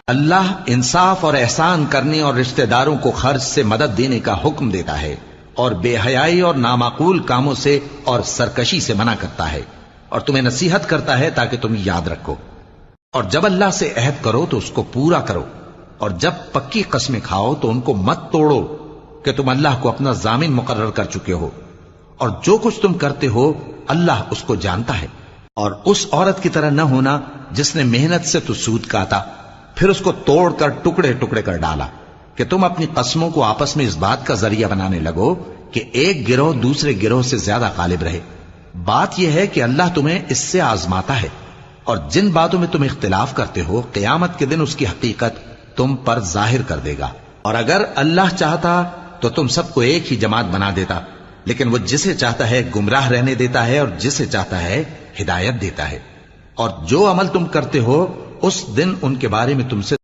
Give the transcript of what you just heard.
اللہ انصاف اور احسان کرنے اور رشتہ داروں کو خرچ سے مدد دینے کا حکم دیتا ہے، اور بے حیائی اور نامعقول کاموں سے اور سرکشی سے منع کرتا ہے، اور تمہیں نصیحت کرتا ہے تاکہ تم یاد رکھو۔ اور جب اللہ سے عہد کرو تو اس کو پورا کرو، اور جب پکی قسمیں کھاؤ تو ان کو مت توڑو کہ تم اللہ کو اپنا ضامن مقرر کر چکے ہو، اور جو کچھ تم کرتے ہو اللہ اس کو جانتا ہے۔ اور اس عورت کی طرح نہ ہونا جس نے محنت سے تو سود کاتا پھر اس کو توڑ کر ٹکڑے ٹکڑے کر ڈالا، کہ تم اپنی قسموں کو آپس میں اس بات کا ذریعہ بنانے لگو کہ ایک گروہ دوسرے گروہ سے زیادہ غالب رہے۔ بات یہ ہے کہ اللہ تمہیں اس سے آزماتا ہے، اور جن باتوں میں تم اختلاف کرتے ہو قیامت کے دن اس کی حقیقت تم پر ظاہر کر دے گا۔ اور اگر اللہ چاہتا تو تم سب کو ایک ہی جماعت بنا دیتا، لیکن وہ جسے چاہتا ہے گمراہ رہنے دیتا ہے اور جسے چاہتا ہے ہدایت دیتا ہے۔ اور جو عمل تم کرتے ہو اس دن ان کے بارے میں تم سے